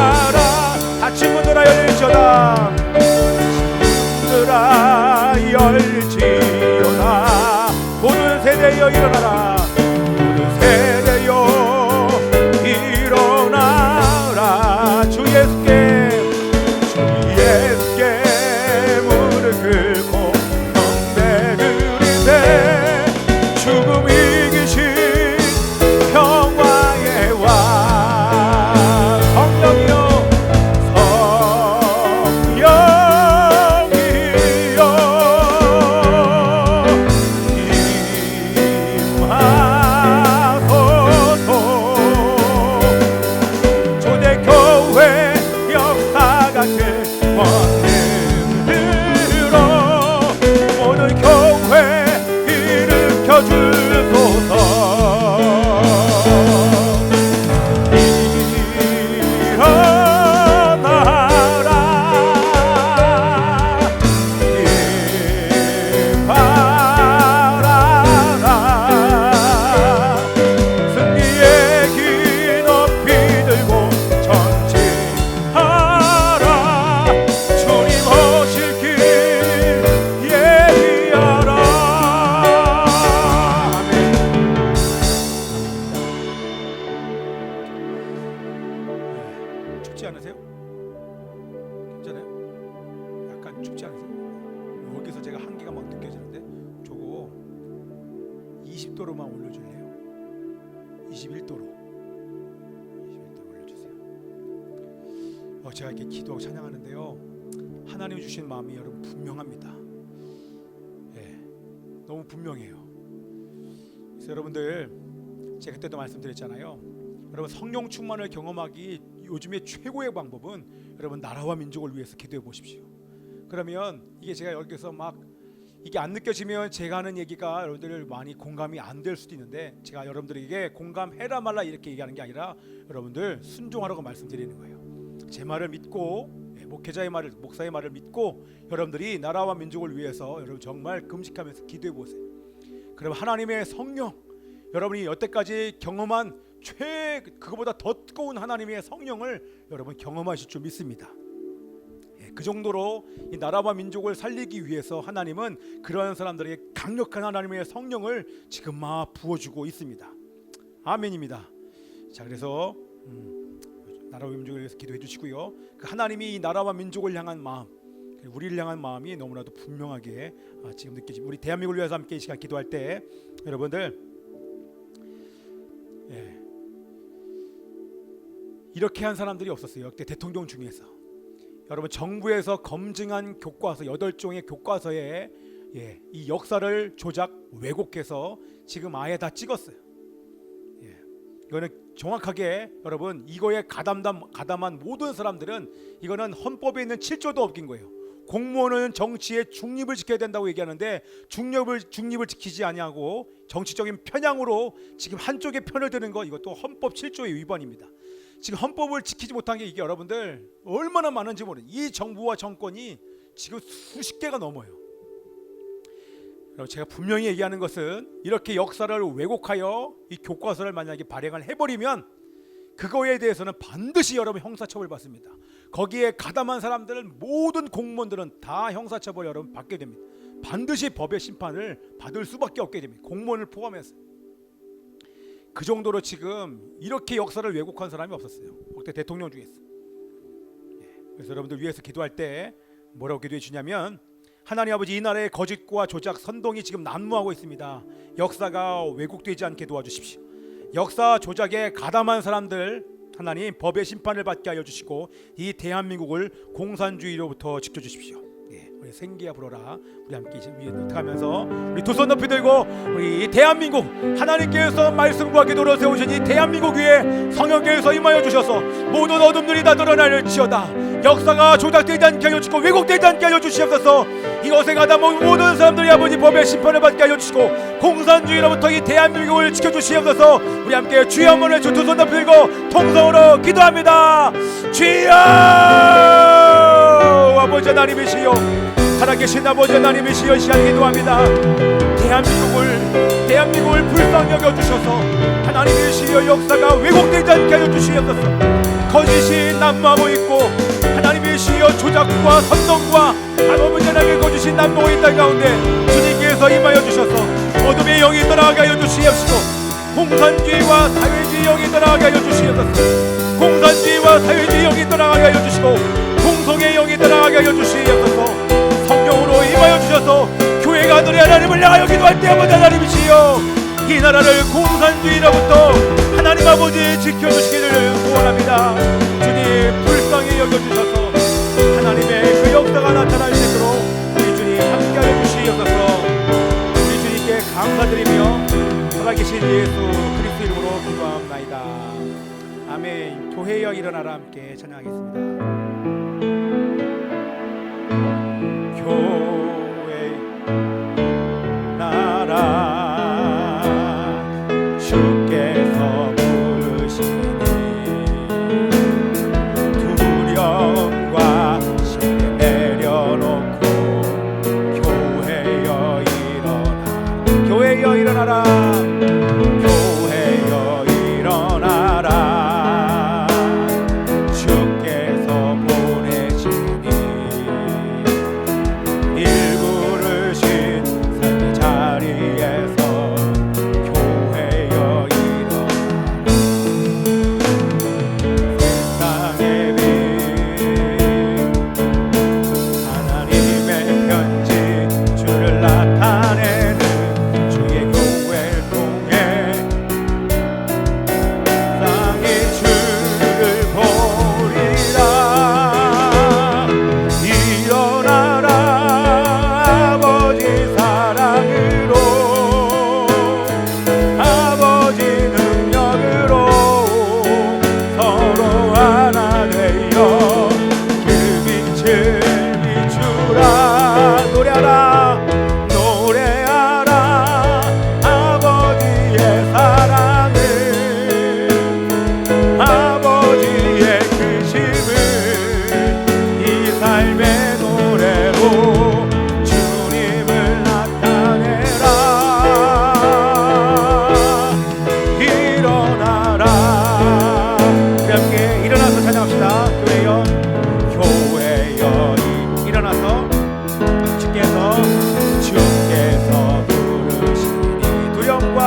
20도로만 올려줄래요? 21도로 올려주세요. 제가 이렇게 기도하고 찬양하는데요, 하나님이 주신 마음이 여러분 분명합니다. 너무 분명해요. 그래서 여러분들, 제가 그때도 말씀드렸잖아요. 여러분, 성령 충만을 경험하기 요즘에 최고의 방법은 여러분 나라와 민족을 위해서 기도해 보십시오. 그러면 이게 제가 여기서 막 이게 안 느껴지면 제가 하는 얘기가 여러분들 많이 공감이 안 될 수도 있는데, 제가 여러분들에게 공감해라 말라 이렇게 얘기하는 게 아니라 여러분들 순종하라고 말씀드리는 거예요. 제 말을 믿고, 목회자의 말을, 목사의 말을 믿고 여러분들이 나라와 민족을 위해서 여러분 정말 금식하면서 기도해 보세요. 그럼 하나님의 성령, 여러분이 여태까지 경험한 그거보다 더 뜨거운 하나님의 성령을 여러분 경험하실 줄 믿습니다. 그 정도로 이 나라와 민족을 살리기 위해서 하나님은 그러한 사람들에게 강력한 하나님의 성령을 지금 막 부어주고 있습니다. 아멘입니다. 자, 그래서 나라와 민족을 위해서 기도해 주시고요. 그 하나님이 이 나라와 민족을 향한 마음, 우리를 향한 마음이 너무나도 분명하게 지금 느껴집니다. 우리 대한민국을 위해서 함께 이 시간 기도할 때 여러분들, 이렇게 한 사람들이 없었어요. 역대 대통령 중에서. 여러분, 정부에서 검증한 교과서 8종의 교과서에 이 역사를 조작 왜곡해서 지금 아예 다 찍었어요. 이거는 정확하게 여러분, 이거에 가담한 모든 사람들은 이거는 헌법에 있는 7조도 어긴 거예요. 공무원은 정치의 중립을 지켜야 된다고 얘기하는데 중립을 지키지 아니하고 정치적인 편향으로 지금 한쪽의 편을 드는 거, 이것도 헌법 7조의 위반입니다. 지금 헌법을 지키지 못한 게 이게 여러분들 얼마나 많은지 모르는, 이 정부와 정권이 지금 수십 개가 넘어요. 제가 분명히 얘기하는 것은, 이렇게 역사를 왜곡하여 이 교과서를 만약에 발행을 해버리면 그거에 대해서는 반드시 여러분 형사처벌 받습니다. 거기에 가담한 사람들은, 모든 공무원들은 다 형사처벌 여러분 받게 됩니다. 반드시 법의 심판을 받을 수밖에 없게 됩니다. 공무원을 포함해서. 그 정도로 지금 이렇게 역사를 왜곡한 사람이 없었어요. 그때 대통령 중에서. 그래서 여러분들 위해서 기도할 때 뭐라고 기도해 주냐면, 하나님 아버지, 이 나라의 거짓과 조작, 선동이 지금 난무하고 있습니다. 역사가 왜곡되지 않게 도와주십시오. 역사 조작에 가담한 사람들 하나님 법의 심판을 받게 하여 주시고, 이 대한민국을 공산주의로부터 지켜주십시오. 우리 생기야 불어라, 우리 함께 이제 위에 하면서 우리 두 손 높이 들고, 우리 대한민국, 하나님께서 말씀과 기도로 세우신 이 대한민국 위에 성령께서 임하여 주셔서 모든 어둠들이 다 드러날지어다. 역사가 조작되지 않게 하여 주시고 왜곡되지 않게 하여 주시옵소서. 이것에 가담한 모든 사람들이 아버지 법의 심판을 받게 하여 주시고, 공산주의로부터 이 대한민국을 지켜주시옵소서. 우리 함께 주여 한번 외쳐 두 손 높이 들고 통성으로 기도합니다. 주여! 아버지 하나님이시여, 살아계신 아버지 하나님이시여, 시간 기도합니다. 대한민국을 불쌍히 여겨주셔서 하나님이시여, 역사가 왜곡되지 않게 하여 주시옵소서. 거짓이 난무하고 있고 하나님이시여, 조작과 선동과 아버지 하나님의 거짓이 난무하고 있다는 가운데 주님께서 임하여 주셔서 어둠의 영이 떠나가게 하여 주시옵시고, 공산주의와 사회주의 영이 떠나가게 하여 주시옵소서. 공산주의와 사회주의 영이 떠나가게 하여 주시고, 공성의 영이 떠나가게 하여 주시옵소서. 성령으로 임하여 주셔서 교회가 너희 하나님을 향하여 기도할 때 아버지 하나님이시여, 이 나라를 공산주의로부터 하나님 아버지 지켜주시기를 구원합니다. 주님, 불쌍히 여겨주셔서 하나님의 그 역사가 나타날 수 있도록 우리 주님 함께하여 주시옵소서. 우리 주님께 감사드리며 살아계신 예수 그리스도 이름으로 기도합나이다. 아멘. 교회여 일어나라 함께 찬양하겠습니다. 교회 나라 주께서 부르시니 두려움과 시대 내려놓고 교회여 일어나라. 교회여 일어나라. 교회여 일어나라. 주께서 보내시니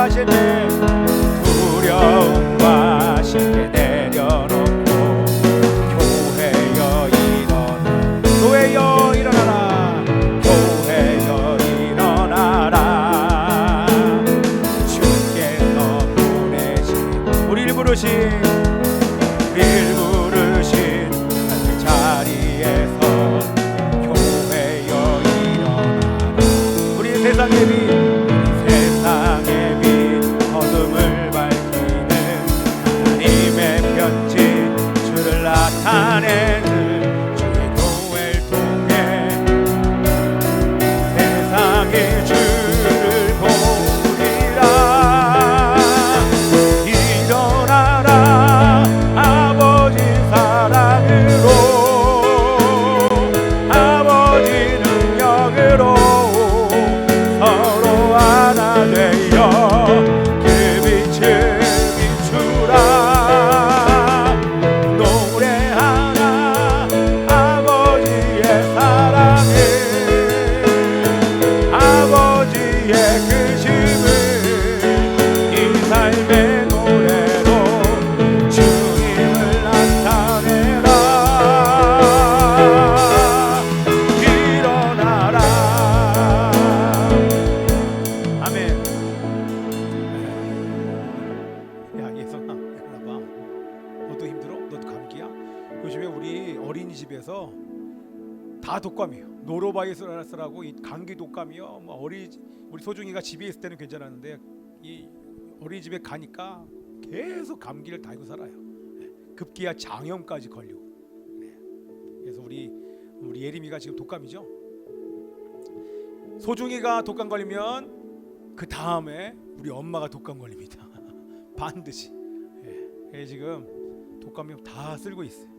하실 때 두려움과 쉽게 내려놓고 교회여 일어나 교회여 일어나라 교회여 일어나라 주께서 보내신 우리를 부르신 그 자리에서 교회여 일어나라 우리 세상의 빛 세상의 빛 어둠을 밝히는 하나님의 편지 주를 나타내는 주의 교회를 통해 세상의 주를 보리라 일어나라 아버지 사랑으로 아버지 능력으로 서로 하나 되어 그 빛을 비추라 노래하라 아버지의 사랑을 아버지의 크심을 이 삶의 노래로 주님을 나타내라 일어나라 아멘. 야 예성아 일어나봐. 너도 힘들어? 너도 감기야? 요즘에 우리 어린이집에서 다 독감이에요. 노로바이러스라고 이 감기 독감이요. 뭐 우리 소중이가 집에 있을 때는 괜찮았는데 이 어린이집에 가니까 계속 감기를 달고 살아요. 급기야 장염까지 걸리고. 그래서 우리 예림이가 지금 독감이죠. 소중이가 독감 걸리면 그 다음에 우리 엄마가 독감 걸립니다. 반드시. 지금 독감이 다 쓸고 있어요.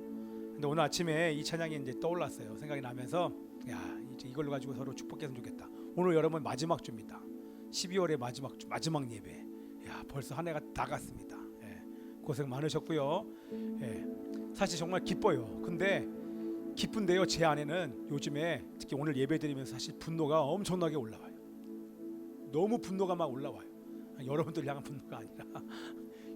근데 오늘 아침에 이 찬양이 이제 떠올랐어요. 생각이 나면서 야 이제 이걸로 가지고 서로 축복했으면 좋겠다. 오늘 여러분 마지막 주입니다. 12월의 마지막 주 마지막 예배. 야 벌써 한 해가 다 갔습니다. 고생 많으셨고요. 사실 정말 기뻐요. 근데 기쁜데요. 제 안에는 요즘에 특히 오늘 예배 드리면서 사실 분노가 엄청나게 올라와요. 너무 분노가 막 올라와요. 여러분들 향한 분노가 아니라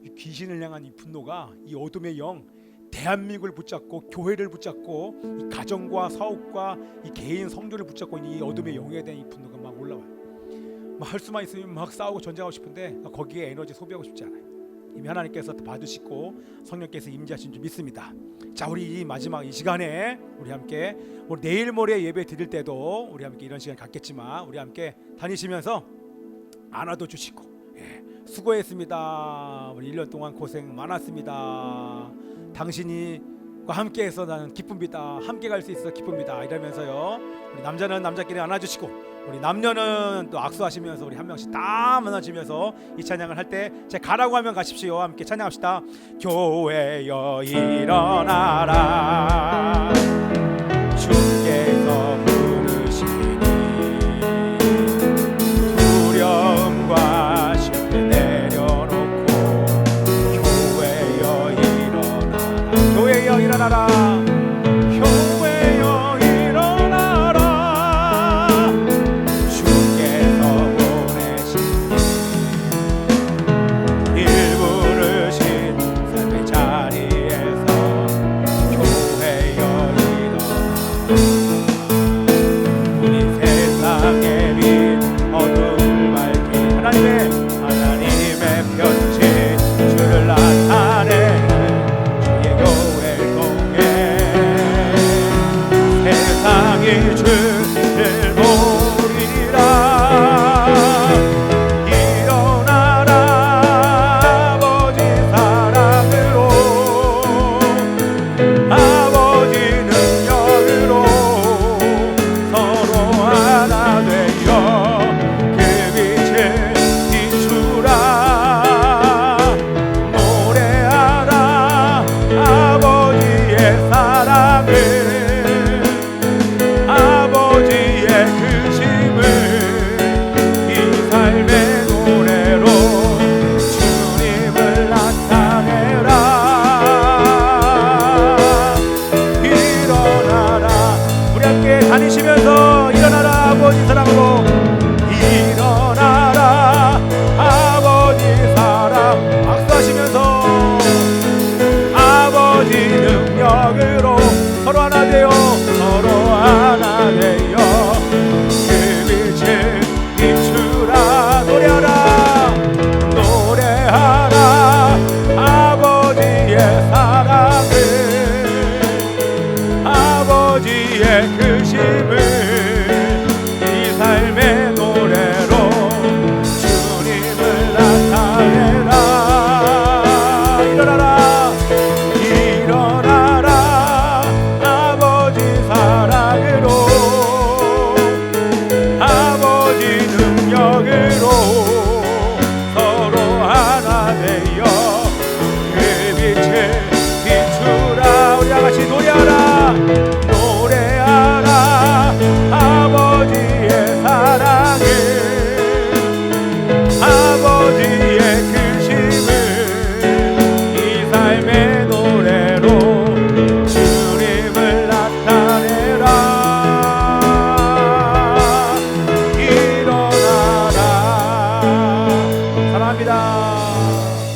이 귀신을 향한 이 분노가 이 어둠의 영 대한민국을 붙잡고 교회를 붙잡고 이 가정과 사업과 이 개인 성도를 붙잡고 있는 이 어둠의 영에 대한 이 분노가 막 올라와요. 막 할 수만 있으면 막 싸우고 전쟁하고 싶은데 거기에 에너지 소비하고 싶지 않아요. 이미 하나님께서 받으시고 성령께서 임재하신 줄 믿습니다. 자 우리 이 마지막 이 시간에 우리 함께 오늘 내일 모레 예배 드릴 때도 우리 함께 이런 시간 갖겠지만 우리 함께 다니시면서 안아도 주시고 수고했습니다. 우리 1년 동안 고생 많았습니다. 당신이 함께해서 나는 기쁩니다. 함께 갈 수 있어 기쁩니다. 이러면서요. 우리 남자는 남자끼리 안아주시고 우리 남녀는 또 악수하시면서 우리 한 명씩 딱 안아주면서 이 찬양을 할 때 제가 가라고 하면 가십시오. 함께 찬양합시다. 교회여 일어나라 주께서 부르시니 두려움과 쉽게 내려놓고 교회여 일어나라 교회여 일어나라 교회여 일어나라 주께서 보내신 일 부르신 삶의 자리에서 교회여 일어나라 우리 세상의 빛 어둠을 밝힌 하나님의 편지 주를 나타내는 주의 교회를 통해 되어